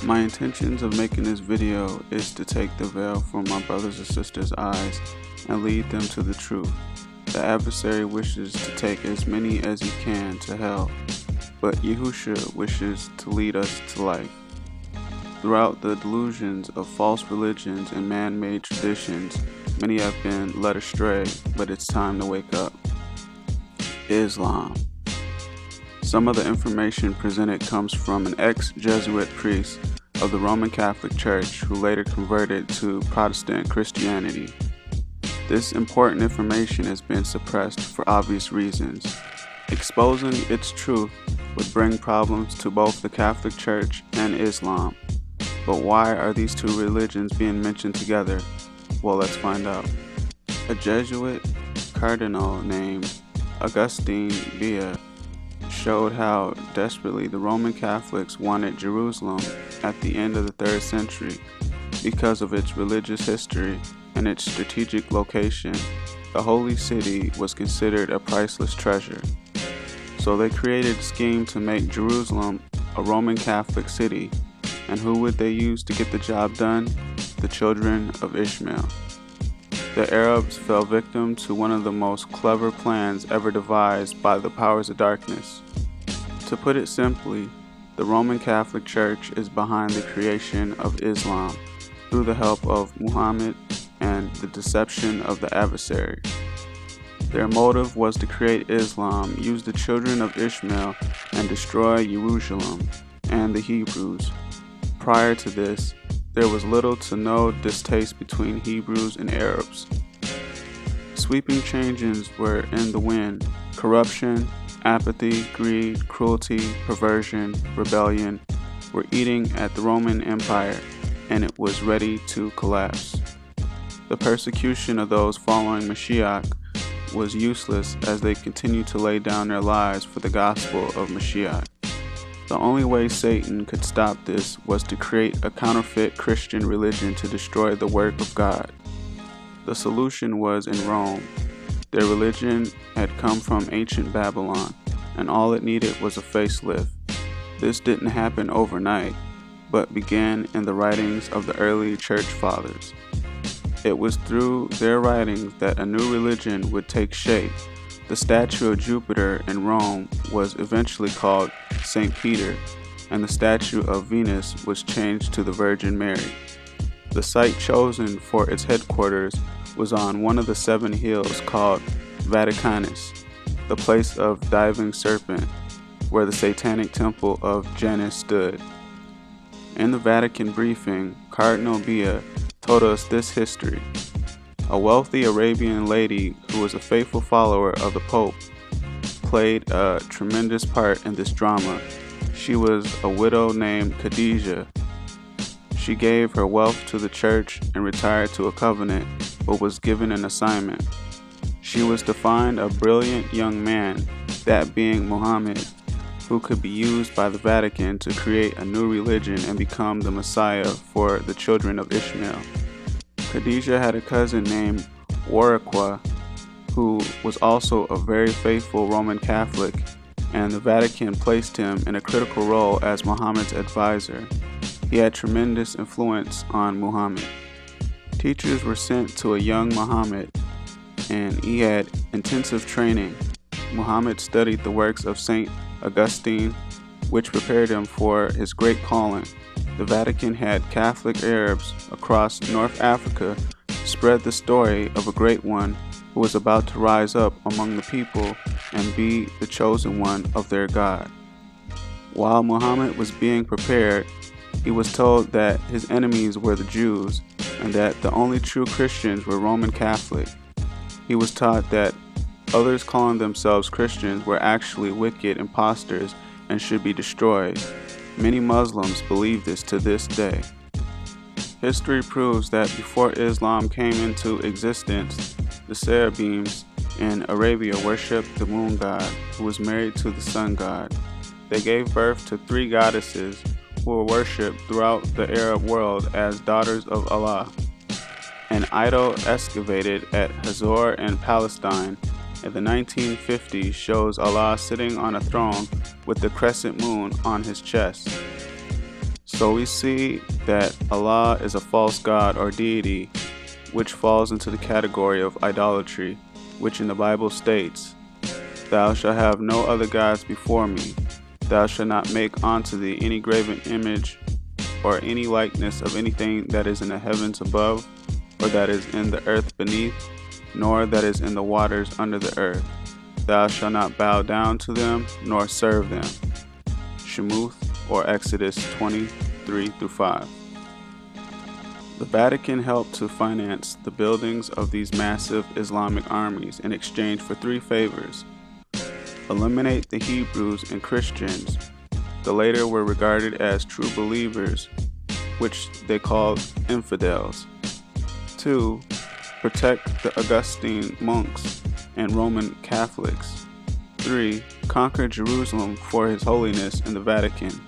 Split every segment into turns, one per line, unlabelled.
My intentions of making this video is to take the veil from my brothers and sisters' eyes and lead them to the truth. The adversary wishes to take as many as he can to hell, but Yahusha wishes to lead us to life. Throughout the delusions of false religions and man-made traditions, many have been led astray, but it's time to wake up. Islam. Some of the information presented comes from an ex-Jesuit priest of the Roman Catholic Church who later converted to Protestant Christianity. This important information has been suppressed for obvious reasons. Exposing its truth would bring problems to both the Catholic Church and Islam. But why are these two religions being mentioned together? Well, let's find out. A Jesuit cardinal named Augustine Bia showed how desperately the Roman Catholics wanted Jerusalem at the end of the 3rd century because of its religious history and its strategic location. The holy city was considered a priceless treasure. So they created a scheme to make Jerusalem a Roman Catholic city. And who would they use to get the job done? The children of Ishmael. The Arabs fell victim to one of the most clever plans ever devised by the powers of darkness. To put it simply, the Roman Catholic Church is behind the creation of Islam through the help of Muhammad and the deception of the adversary. Their motive was to create Islam, use the children of Ishmael, and destroy Jerusalem and the Hebrews. Prior to this, there was little to no distaste between Hebrews and Arabs. Sweeping changes were in the wind. Corruption, apathy, greed, cruelty, perversion, rebellion were eating at the Roman Empire, and it was ready to collapse. The persecution of those following Mashiach was useless as they continued to lay down their lives for the gospel of Mashiach. The only way Satan could stop this was to create a counterfeit Christian religion to destroy the work of God. The solution was in Rome. Their religion had come from ancient Babylon, and all it needed was a facelift. This didn't happen overnight, but began in the writings of the early church fathers. It was through their writings that a new religion would take shape. The statue of Jupiter in Rome was eventually called St. Peter, and the statue of Venus was changed to the Virgin Mary. The site chosen for its headquarters was on one of the 7 hills called Vaticanus, the place of diving serpent, where the satanic temple of Janus stood. In the Vatican briefing, Cardinal Bia told us this history. A wealthy Arabian lady who was a faithful follower of the Pope played a tremendous part in this drama. She was a widow named Khadijah. She gave her wealth to the church and retired to a convent, but was given an assignment. She was to find a brilliant young man, that being Muhammad, who could be used by the Vatican to create a new religion and become the Messiah for the children of Ishmael. Khadijah had a cousin named Waraqah, who was also a very faithful Roman Catholic, and the Vatican placed him in a critical role as Muhammad's advisor. He had tremendous influence on Muhammad. Teachers were sent to a young Muhammad, and he had intensive training. Muhammad studied the works of St. Augustine, which prepared him for his great calling. The Vatican had Catholic Arabs across North Africa spread the story of a great one who was about to rise up among the people and be the chosen one of their God. While Muhammad was being prepared, he was told that his enemies were the Jews and that the only true Christians were Roman Catholic. He was taught that others calling themselves Christians were actually wicked impostors and should be destroyed. Many Muslims believe this to this day. History proves that before Islam came into existence, the Serabims in Arabia worshipped the moon god, who was married to the sun god. They gave birth to 3 goddesses who were worshipped throughout the Arab world as daughters of Allah. An idol excavated at Hazor in Palestine in the 1950s shows Allah sitting on a throne with the crescent moon on his chest. So we see that Allah is a false god or deity, which falls into the category of idolatry, which in the Bible states, "Thou shalt have no other gods before me. Thou shalt not make unto thee any graven image or any likeness of anything that is in the heavens above, or that is in the earth beneath, nor that is in the waters under the earth. Thou shalt not bow down to them, nor serve them." Shemuth, or Exodus 23-5. The Vatican helped to finance the buildings of these massive Islamic armies in exchange for three favors: eliminate the Hebrews and Christians. The latter were regarded as true believers, which they called infidels. 2. Protect the Augustine monks and Roman Catholics. 3. Conquer Jerusalem for His Holiness in the Vatican.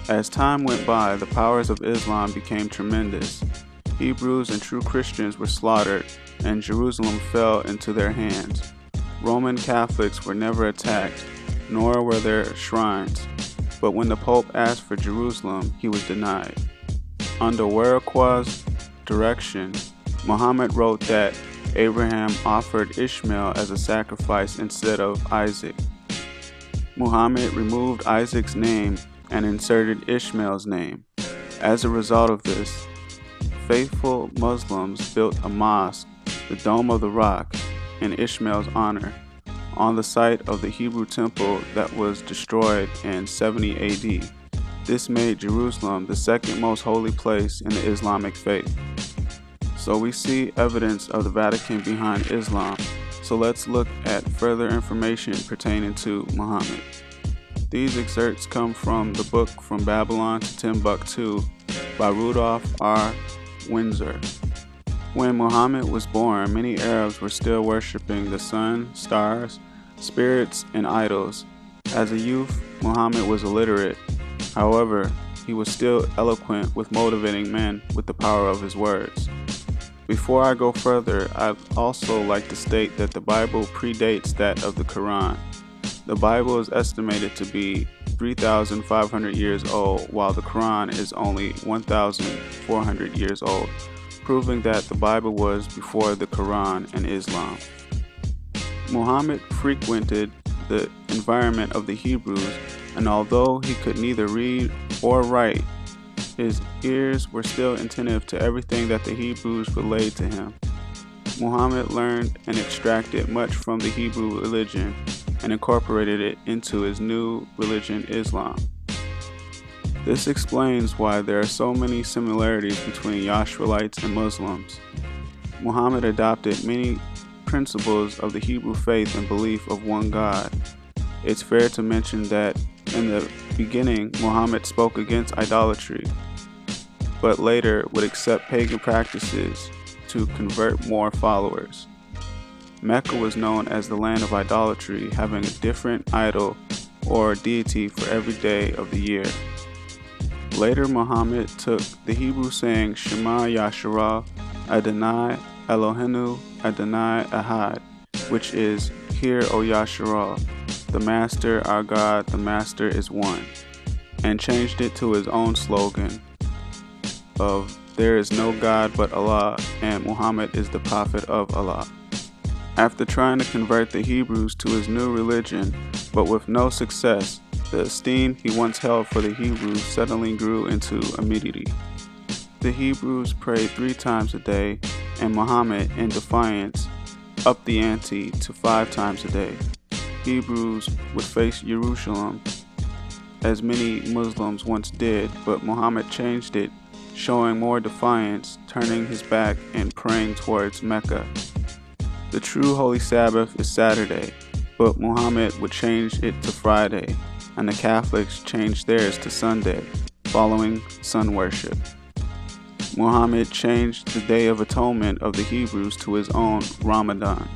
As time went by, the powers of Islam became tremendous. Hebrews and true Christians were slaughtered, and Jerusalem fell into their hands. Roman Catholics were never attacked, nor were there shrines. But when the Pope asked for Jerusalem, he was denied. Under Waraqa's direction, Muhammad wrote that Abraham offered Ishmael as a sacrifice instead of Isaac. Muhammad removed Isaac's name and inserted Ishmael's name. As a result of this, faithful Muslims built a mosque, the Dome of the Rock, in Ishmael's honor, on the site of the Hebrew temple that was destroyed in 70 AD. This made Jerusalem the second most holy place in the Islamic faith. So we see evidence of the Vatican behind Islam. So let's look at further information pertaining to Muhammad. These excerpts come from the book From Babylon to Timbuktu by Rudolph R. Windsor. When Muhammad was born, many Arabs were still worshiping the sun, stars, spirits, and idols. As a youth, Muhammad was illiterate. However, he was still eloquent with motivating men with the power of his words. Before I go further, I'd also like to state that the Bible predates that of the Quran. The Bible is estimated to be 3,500 years old, while the Quran is only 1,400 years old, proving that the Bible was before the Quran and Islam. Muhammad frequented the environment of the Hebrews, and although he could neither read or write, his ears were still attentive to everything that the Hebrews relayed to him. Muhammad learned and extracted much from the Hebrew religion and incorporated it into his new religion, Islam. This explains why there are so many similarities between Yashrulites and Muslims. Muhammad adopted many principles of the Hebrew faith and belief of one God. It's fair to mention that in the beginning, Muhammad spoke against idolatry, but later would accept pagan practices to convert more followers. Mecca was known as the land of idolatry, having a different idol or deity for every day of the year. Later, Muhammad took the Hebrew saying Shema Yasharah Adonai Eloheinu Adonai Ahad, which is, "Hear, O Yasharah, the Master, our God, the Master is one," and changed it to his own slogan of "There is no God but Allah, and Muhammad is the Prophet of Allah." After trying to convert the Hebrews to his new religion, but with no success, the esteem he once held for the Hebrews suddenly grew into immediately. The Hebrews prayed 3 times a day, and Muhammad, in defiance, upped the ante to 5 times a day. Hebrews would face Jerusalem, as many Muslims once did, but Muhammad changed it, showing more defiance, turning his back and praying towards Mecca. The true Holy Sabbath is Saturday, but Muhammad would change it to Friday, and the Catholics changed theirs to Sunday, following sun worship. Muhammad changed the Day of Atonement of the Hebrews to his own Ramadan.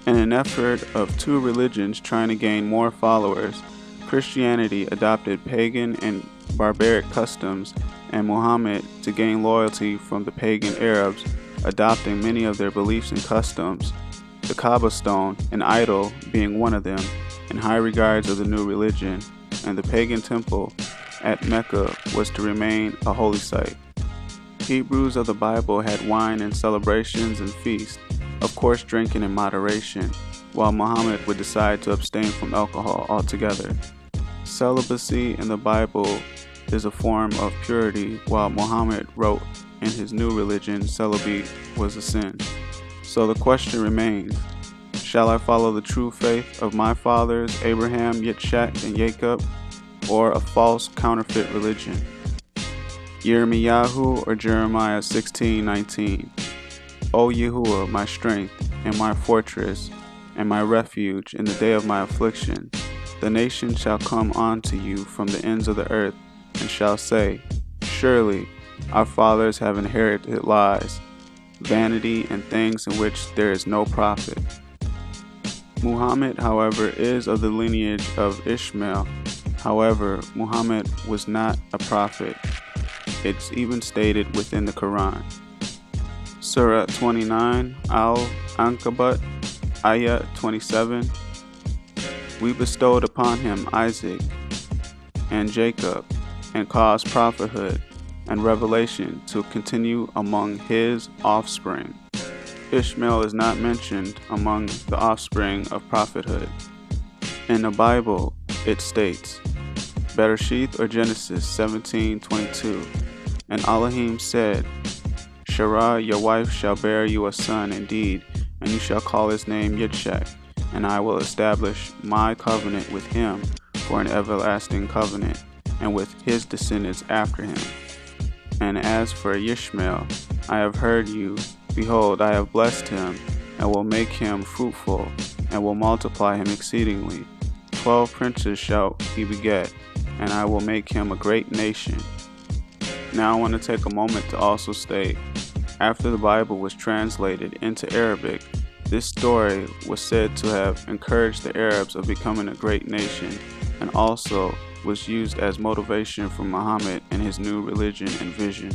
In an effort of 2 religions trying to gain more followers, Christianity adopted pagan and barbaric customs, and Muhammad, to gain loyalty from the pagan Arabs, adopting many of their beliefs and customs, the Kaaba stone, an idol, being one of them, in high regards of the new religion, and the pagan temple, at Mecca was to remain a holy site. Hebrews of the Bible had wine and celebrations and feasts, of course drinking in moderation, while Muhammad would decide to abstain from alcohol altogether. Celibacy in the Bible is a form of purity, while Muhammad wrote in his new religion celibacy was a sin. So the question remains, shall I follow the true faith of my fathers, Abraham, Yitzchak, and Jacob, or a false counterfeit religion? Yirmiyahu or Jeremiah 16:19. O Yahuwah, my strength and my fortress and my refuge in the day of my affliction, the nation shall come unto you from the ends of the earth, and shall say, surely our fathers have inherited lies, vanity, and things in which there is no profit. Muhammad, however, is of the lineage of Ishmael. However, Muhammad was not a prophet. It's even stated within the Quran. Surah 29, Al-Ankabut, Ayah 27. We bestowed upon him Isaac and Jacob, and caused prophethood and revelation to continue among his offspring. Ishmael is not mentioned among the offspring of prophethood. In the Bible, it states, Bereshith or Genesis 17:22, and Elohim said, Sarah, your wife, shall bear you a son indeed, and you shall call his name Yitzchak, and I will establish my covenant with him for an everlasting covenant, and with his descendants after him. And as for Ishmael, I have heard you. Behold, I have blessed him, and will make him fruitful, and will multiply him exceedingly. 12 princes shall he beget, and I will make him a great nation. Now I want to take a moment to also state, after the Bible was translated into Arabic, this story was said to have encouraged the Arabs of becoming a great nation, and also was used as motivation for Muhammad and his new religion and vision.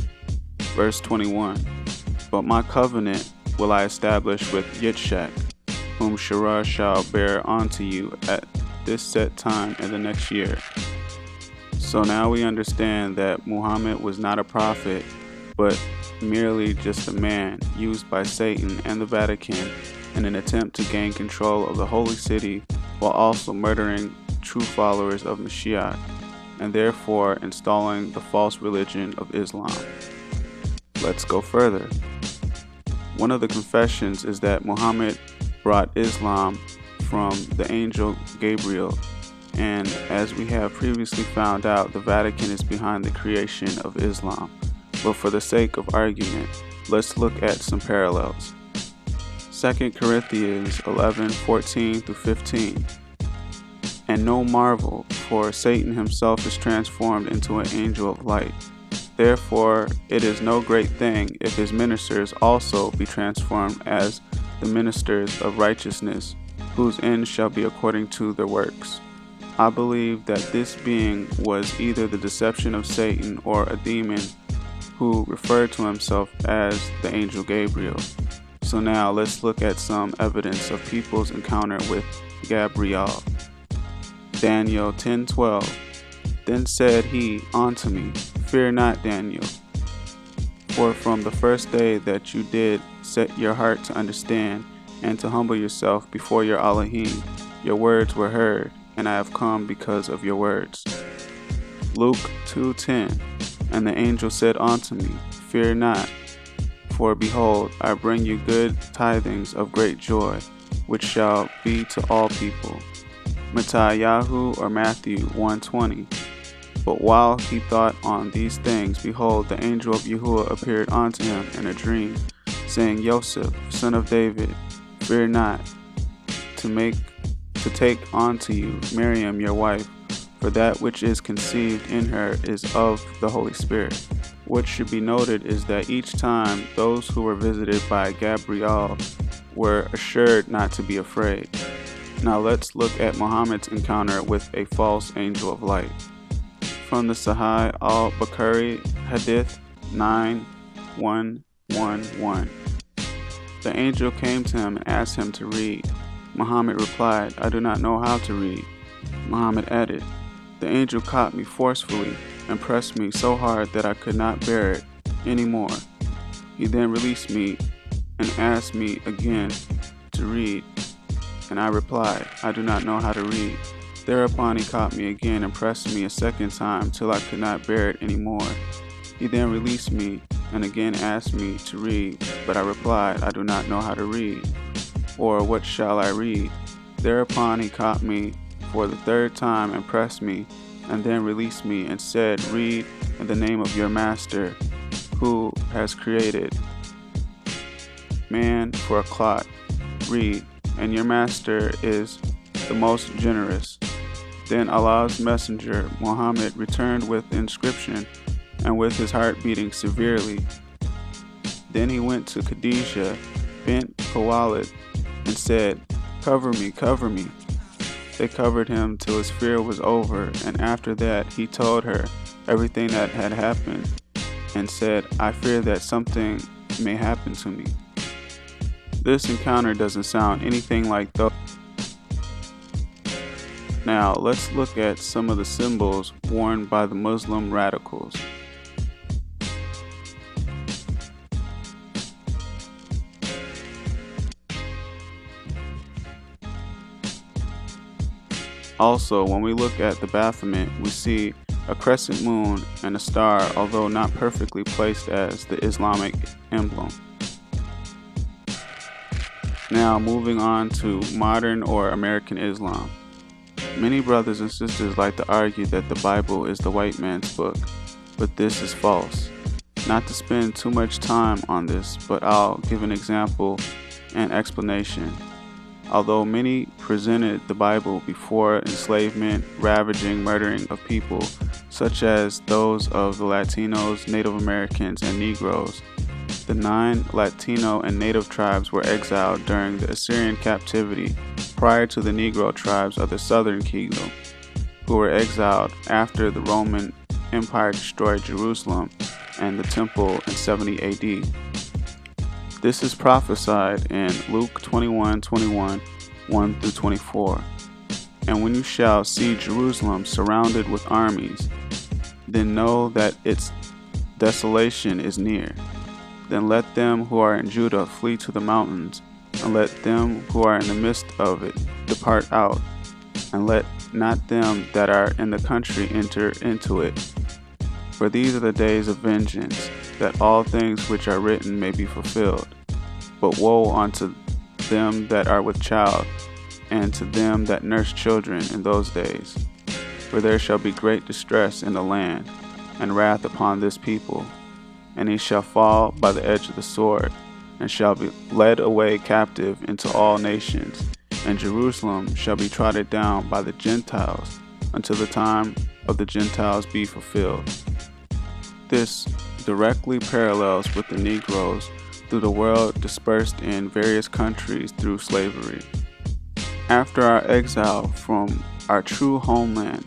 Verse 21, But my covenant will I establish with Yitzchak, whom Sarah shall bear unto you at this set time in the next year. So now we understand that Muhammad was not a prophet, but merely just a man used by Satan and the Vatican in an attempt to gain control of the holy city while also murdering true followers of Mashiach, and therefore installing the false religion of Islam. Let's go further. One of the confessions is that Muhammad brought Islam from the angel Gabriel, and as we have previously found out, the Vatican is behind the creation of Islam. But for the sake of argument, let's look at some parallels. 2 Corinthians 11:14-15. And no marvel, for Satan himself is transformed into an angel of light. Therefore, it is no great thing if his ministers also be transformed as the ministers of righteousness, whose end shall be according to their works. I believe that this being was either the deception of Satan or a demon who referred to himself as the angel Gabriel. So now let's look at some evidence of people's encounter with Gabriel. Daniel 10:12. Then said he unto me, Fear not, Daniel, for from the first day that you did set your heart to understand and to humble yourself before your Elohim, your words were heard, and I have come because of your words. Luke 2:10. And the angel said unto me, Fear not, for behold, I bring you good tidings of great joy, which shall be to all people. Matthew or Matthew 1:20. But while he thought on these things, behold, the angel of Yahuwah appeared unto him in a dream, saying, Joseph, son of David, fear not to take unto you Miriam your wife, for that which is conceived in her is of the Holy Spirit. What should be noted is that each time those who were visited by Gabriel were assured not to be afraid. Now let's look at Muhammad's encounter with a false angel of light. From the Sahih al-Bukhari, Hadith 9111. The angel came to him and asked him to read. Muhammad replied, I do not know how to read. Muhammad added, The angel caught me forcefully and pressed me so hard that I could not bear it any more. He then released me and asked me again to read, and I replied, I do not know how to read. Thereupon he caught me again and pressed me a second time till I could not bear it any more. He then released me and again asked me to read, but I replied, I do not know how to read, or what shall I read? Thereupon he caught me for the third time and pressed me, and then released me and said, read in the name of your master, who has created man for a clot. Read, and your master is the most generous. Then Allah's messenger Muhammad returned with the inscription and with his heart beating severely. Then he went to Khadijah bint Khuwailid and said, cover me, cover me. They covered him till his fear was over, and after that he told her everything that had happened and said, I fear that something may happen to me. This encounter doesn't sound anything like those. Now let's look at some of the symbols worn by the Muslim radicals. Also, when we look at the Baphomet, we see a crescent moon and a star, although not perfectly placed as the Islamic emblem. Now, moving on to modern or American Islam. Many brothers and sisters like to argue that the Bible is the white man's book, but this is false. Not to spend too much time on this, but I'll give an example and explanation. Although many presented the Bible before enslavement, ravaging, murdering of people, such as those of the Latinos, Native Americans, and Negroes, the 9 Latino and Native tribes were exiled during the Assyrian captivity prior to the Negro tribes of the Southern Kingdom, who were exiled after the Roman Empire destroyed Jerusalem and the Temple in 70 AD. This is prophesied in Luke 21:21, 1 through 24. And when you shall see Jerusalem surrounded with armies, then know that its desolation is near. Then let them who are in Judah flee to the mountains, and let them who are in the midst of it depart out, and let not them that are in the country enter into it. For these are the days of vengeance, that all things which are written may be fulfilled. But woe unto them that are with child, and to them that nurse children in those days. For there shall be great distress in the land, and wrath upon this people. And he shall fall by the edge of the sword, and shall be led away captive into all nations. And Jerusalem shall be trodden down by the Gentiles, until the time of the Gentiles be fulfilled. This directly parallels with the Negroes through the world dispersed in various countries through slavery. After our exile from our true homeland,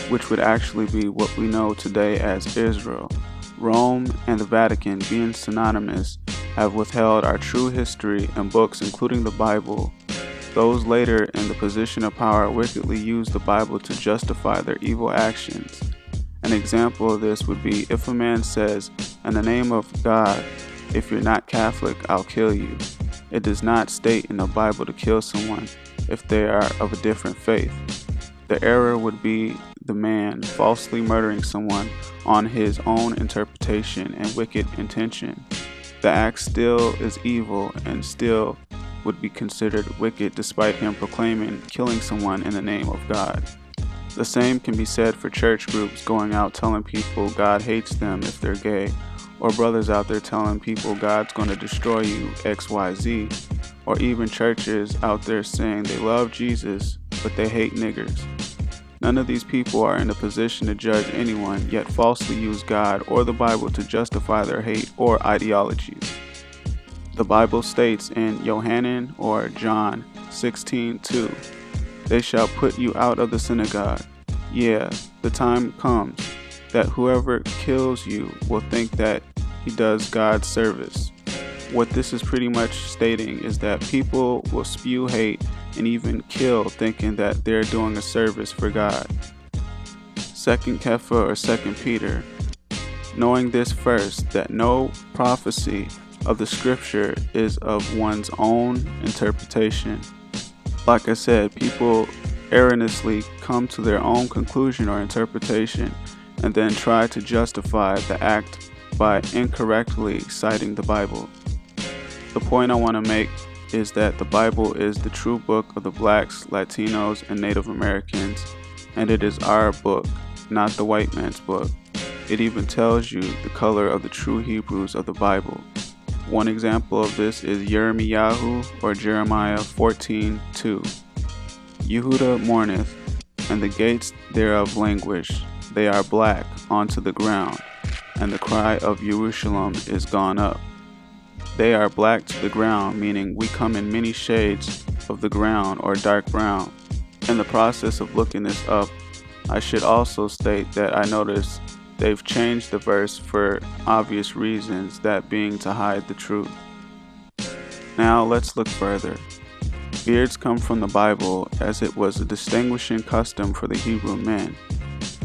which would actually be what we know today as Israel, Rome and the Vatican, being synonymous, have withheld our true history and books, including the Bible. Those later in the position of power wickedly use the Bible to justify their evil actions. An example of this would be if a man says, in the name of God, if you're not Catholic, I'll kill you. It does not state in the Bible to kill someone if they are of a different faith. The error would be the man falsely murdering someone on his own interpretation and wicked intention. The act still is evil and still would be considered wicked despite him proclaiming killing someone in the name of God. The same can be said for church groups going out telling people God hates them if they're gay, or brothers out there telling people God's going to destroy you, XYZ, or even churches out there saying they love Jesus, but they hate niggers. None of these people are in a position to judge anyone, yet falsely use God or the Bible to justify their hate or ideologies. The Bible states in Yohanan or John 16:2, they shall put you out of the synagogue. Yeah, the time comes that whoever kills you will think that he does God's service. What this is pretty much stating is that people will spew hate and even kill thinking that they're doing a service for God. 2 Kepha or 2 Peter, knowing this first, that no prophecy of the scripture is of one's own interpretation. Like I said, people erroneously come to their own conclusion or interpretation and then try to justify the act by incorrectly citing the Bible. The point I want to make is that the Bible is the true book of the blacks, Latinos, and Native Americans, and it is our book, not the white man's book. It even tells you the color of the true Hebrews of the Bible. One example of this is Yirmiyahu or Jeremiah 14:2. Yehuda mourneth, and the gates thereof languish. They are black unto the ground, and the cry of Jerusalem is gone up. They are black to the ground, meaning we come in many shades of the ground or dark brown. In the process of looking this up, I should also state that I noticed they've changed the verse for obvious reasons, that being to hide the truth. Now let's look further. Beards come from the Bible, as it was a distinguishing custom for the Hebrew men.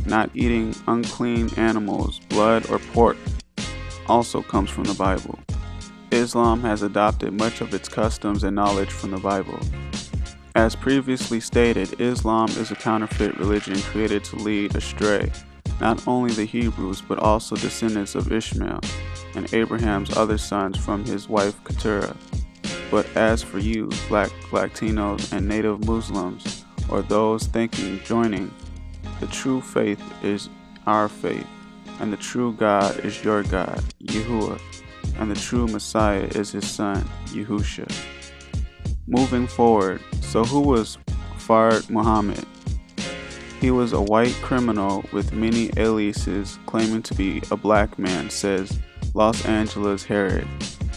Not eating unclean animals, blood, or pork also comes from the Bible. Islam has adopted much of its customs and knowledge from the Bible. As previously stated, Islam is a counterfeit religion created to lead astray not only the Hebrews but also descendants of Ishmael and Abraham's other sons from his wife Keturah. But as for you, black Latinos and native Muslims, or those thinking joining, the true faith is our faith, and the true God is your God, Yahuwah, and the true Messiah is his son, Yahusha. Moving forward, so who was Fard Muhammad? He was a white criminal with many aliases, claiming to be a black man, says Los Angeles Herald.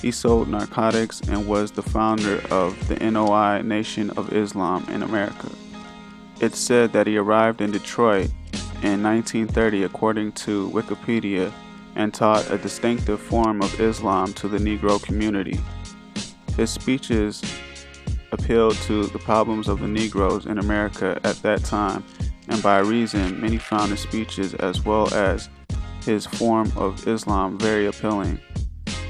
He sold narcotics and was the founder of the NOI Nation of Islam in America. It's said that he arrived in Detroit in 1930, according to Wikipedia, and taught a distinctive form of Islam to the Negro community. His speeches appealed to the problems of the Negroes in America at that time, and by reason, many found his speeches as well as his form of Islam very appealing,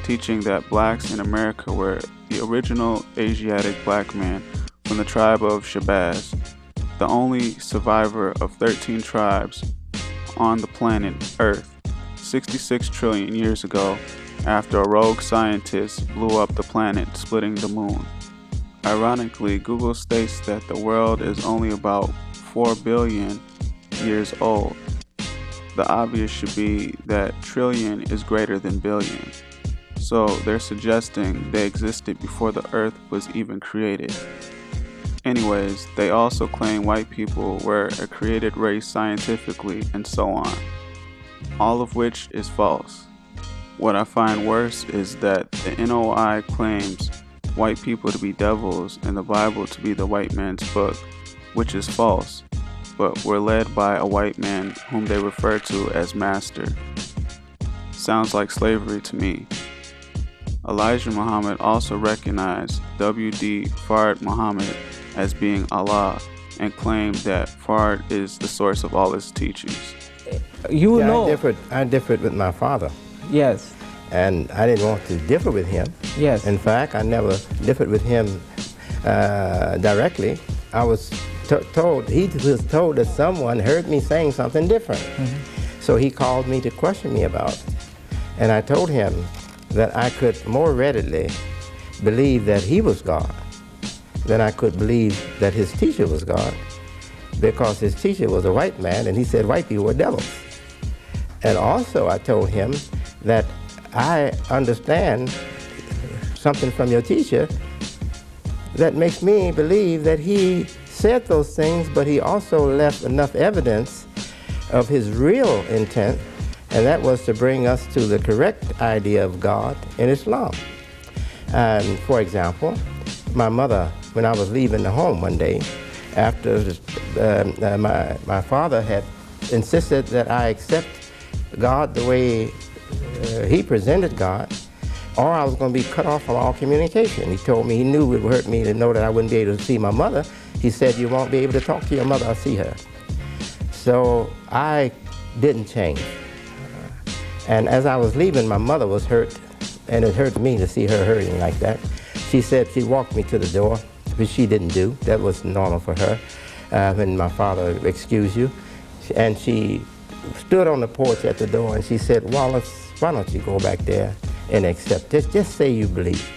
teaching that blacks in America were the original Asiatic black man from the tribe of Shabazz, the only survivor of 13 tribes on the planet Earth 66 trillion years ago, after a rogue scientist blew up the planet, splitting the moon. Ironically, Google states that the world is only about 4 billion years old. The obvious should be that trillion is greater than billion. So they're suggesting they existed before the earth was even created. Anyways, they also claim white people were a created race scientifically and so on, all of which is false. What I find worse is that the NOI claims white people to be devils and the Bible to be the white man's book, which is false, but were led by a white man whom they refer to as master. Sounds like slavery to me. Elijah Muhammad also recognized W.D. Fard Muhammad as being Allah and claimed that Fard is the source of all his teachings.
You know,
I differed with my father.
Yes.
And I didn't want to differ with him.
Yes.
In fact, I never differed with him directly. I was told, he was told that someone heard me saying something different. Mm-hmm. So he called me to question me about it. And I told him that I could more readily believe that he was God than I could believe that his teacher was God, because his teacher was a white man and he said white people were devils. And also I told him that I understand something from your teacher that makes me believe that he said those things, but he also left enough evidence of his real intent, and that was to bring us to the correct idea of God in Islam. And for example, my mother, when I was leaving the home one day, after my father had insisted that I accept God the way he presented God, or I was going to be cut off from all communication. He told me he knew it would hurt me to know that I wouldn't be able to see my mother. He said, you won't be able to talk to your mother or see her. So I didn't change. And as I was leaving, my mother was hurt, and it hurt me to see her hurting like that. She said she walked me to the door, which she didn't do. That was normal for her when my father excused you. And she stood on the porch at the door and she said, Wallace, why don't you go back there and accept this? Just say you believe.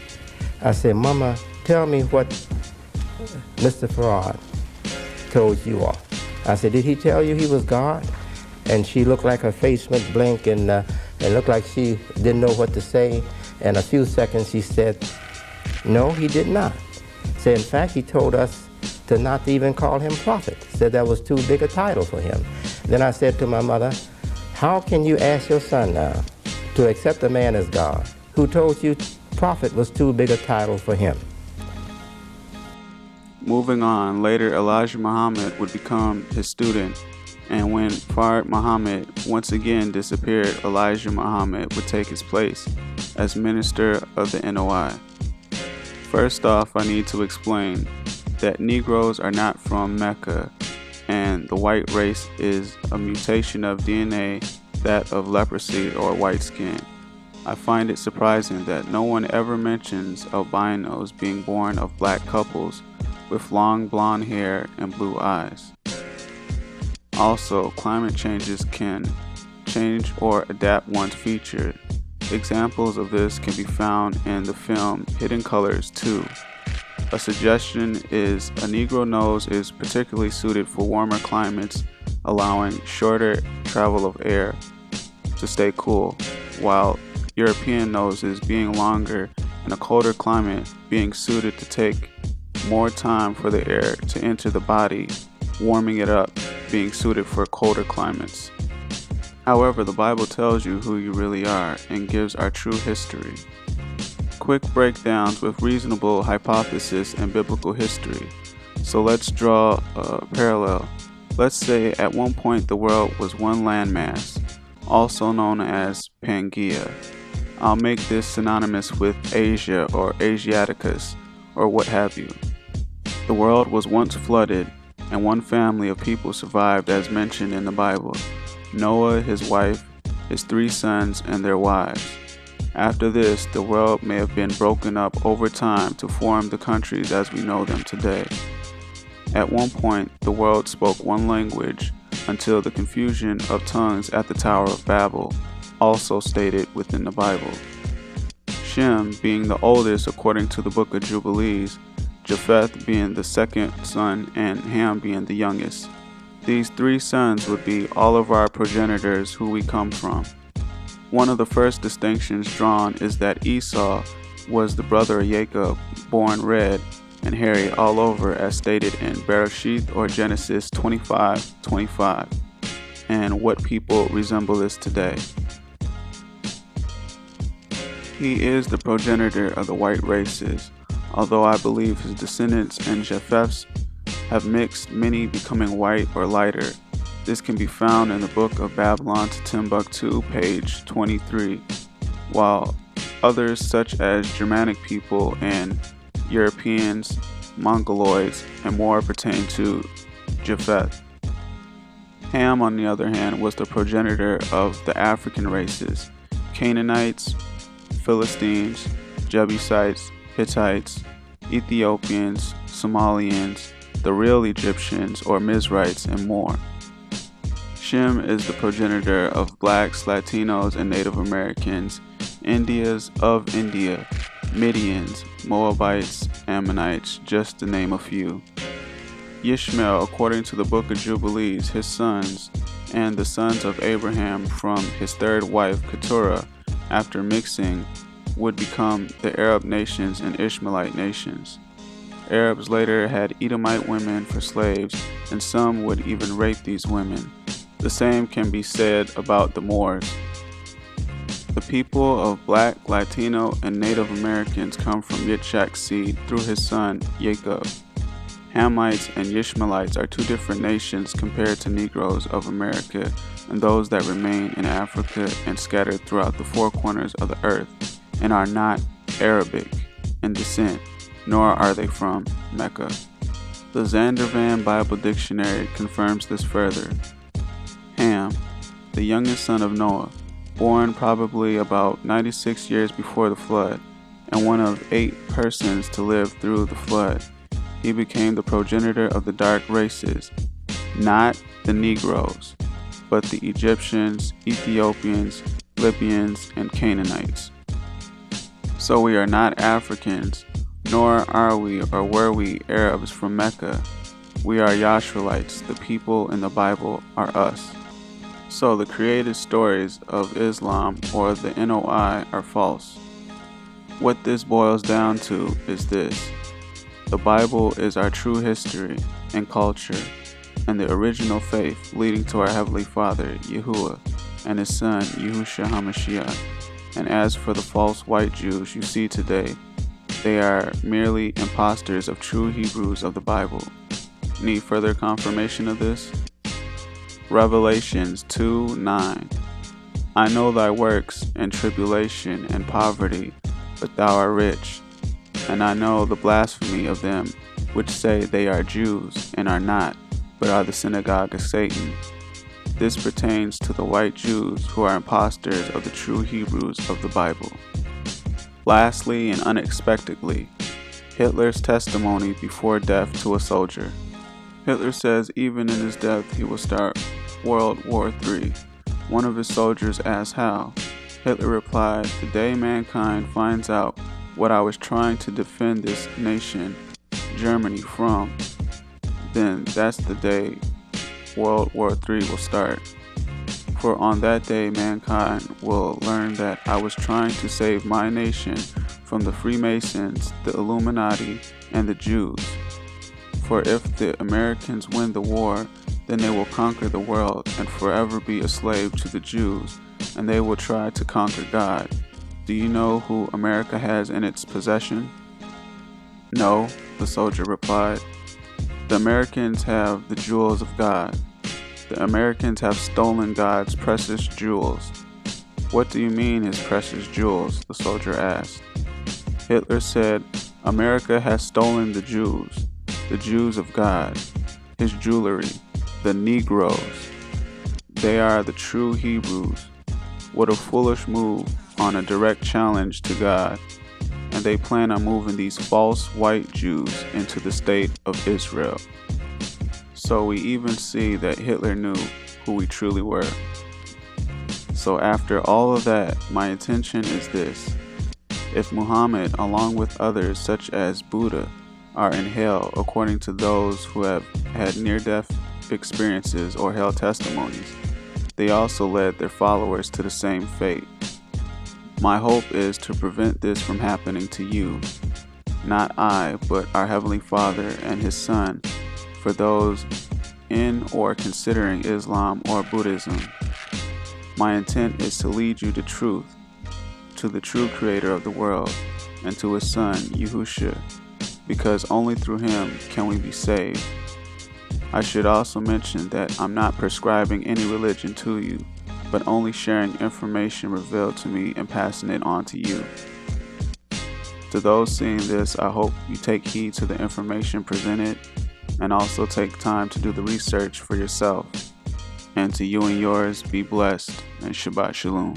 I said, Mama, tell me what Mr. Farad told you all. I said, did he tell you he was God? And she looked like her face went blank and it looked like she didn't know what to say. And a few seconds she said, no, he did not. So in fact, he told us to not even call him prophet. Said that was too big a title for him. Then I said to my mother, how can you ask your son now to accept a man as God who told you prophet was too big a title for him?
Moving on, later Elijah Muhammad would become his student, and when Fard Muhammad once again disappeared, Elijah Muhammad would take his place as minister of the NOI. First off, I need to explain that Negroes are not from Mecca, and the white race is a mutation of DNA, that of leprosy or white skin. I find it surprising that no one ever mentions albinos being born of black couples with long blonde hair and blue eyes. Also, climate changes can change or adapt one's features. Examples of this can be found in the film Hidden Colors 2. A suggestion is a Negro nose is particularly suited for warmer climates, allowing shorter travel of air to stay cool, while European noses being longer in a colder climate being suited to take more time for the air to enter the body, warming it up, being suited for colder climates. However, the Bible tells you who you really are and gives our true history. Quick breakdowns with reasonable hypothesis and biblical history. So let's draw a parallel. Let's say at one point the world was one landmass, also known as Pangaea. I'll make this synonymous with Asia or Asiaticus or what have you. The world was once flooded and one family of people survived as mentioned in the Bible: Noah, his wife, his 3 sons, and their wives. After this, the world may have been broken up over time to form the countries as we know them today. At one point, the world spoke one language until the confusion of tongues at the Tower of Babel, also stated within the Bible. Shem being the oldest according to the book of Jubilees, Japheth being the second son, and Ham being the youngest. These 3 sons would be all of our progenitors who we come from. One of the first distinctions drawn is that Esau was the brother of Jacob, born red and hairy all over as stated in Bereshith or Genesis 25:25, and what people resemble this today. He is the progenitor of the white races, although I believe his descendants and Japheth's have mixed, many becoming white or lighter. This can be found in the book of Babylon to Timbuktu, page 23, while others such as Germanic people and Europeans, Mongoloids, and more pertain to Japheth. Ham, on the other hand, was the progenitor of the African races: Canaanites, Philistines, Jebusites, Hittites, Ethiopians, Somalians, the real Egyptians or Mizrites, and more. Shem is the progenitor of blacks, Latinos, and Native Americans, Indians of India, Midians, Moabites, Ammonites, just to name a few. Ishmael, according to the book of Jubilees, his sons, and the sons of Abraham from his 3rd wife Keturah, after mixing, would become the Arab nations and Ishmaelite nations. Arabs later had Edomite women for slaves, and some would even rape these women. The same can be said about the Moors. The people of Black, Latino, and Native Americans come from Yitzhak's seed through his son, Jacob. Hamites and Ishmaelites are 2 different nations compared to Negroes of America and those that remain in Africa and scattered throughout the 4 corners of the earth, and are not Arabic in descent, nor are they from Mecca. The Zandervan Bible Dictionary confirms this further. Ham, the youngest son of Noah, born probably about 96 years before the flood, and one of 8 persons to live through the flood. He became the progenitor of the dark races, not the Negroes, but the Egyptians, Ethiopians, Libyans, and Canaanites. So we are not Africans, nor are we or were we Arabs from Mecca. We are Yashrulites. The people in the Bible are us. So the created stories of Islam or the NOI are false. What this boils down to is this: the Bible is our true history and culture, and the original faith leading to our Heavenly Father, Yahuwah, and His Son, Yahushua HaMashiach. And as for the false white Jews you see today, they are merely imposters of true Hebrews of the Bible. Need further confirmation of this? Revelations 2:9. I know thy works, and tribulation, and poverty, but thou art rich. And I know the blasphemy of them which say they are Jews, and are not, but are the synagogue of Satan. This pertains to the white Jews who are impostors of the true Hebrews of the Bible. Lastly and unexpectedly, Hitler's testimony before death to a soldier. Hitler says even in his death he will start World War III. One of his soldiers asked how. Hitler replied, "The day mankind finds out what I was trying to defend this nation, Germany, from, then that's the day World War III will start. For on that day mankind will learn that I was trying to save my nation from the Freemasons, the Illuminati, and the Jews. For if the Americans win the war, then they will conquer the world and forever be a slave to the Jews, and they will try to conquer God. Do you know who America has in its possession?" "No," the soldier replied. "The Americans have the jewels of God. The Americans have stolen God's precious jewels." "What do you mean, his precious jewels?" the soldier asked. Hitler said, "America has stolen the Jews of God, His jewelry, the Negroes. They are the true Hebrews. What a foolish move on a direct challenge to God. And they plan on moving these false white Jews into the state of Israel." So we even see that Hitler knew who we truly were. So after all of that, my intention is this: if Muhammad, along with others such as Buddha, are in hell according to those who have had near-death experiences or hell testimonies, they also led their followers to the same fate. My hope is to prevent this from happening to you. Not I, but our Heavenly Father and His Son, for those in or considering Islam or Buddhism. My intent is to lead you to truth, to the true Creator of the world, and to His Son, Yahushua, because only through Him can we be saved. I should also mention that I'm not prescribing any religion to you, but only sharing information revealed to me and passing it on to you. To those seeing this, I hope you take heed to the information presented and also take time to do the research for yourself. And to you and yours, be blessed and Shabbat Shalom.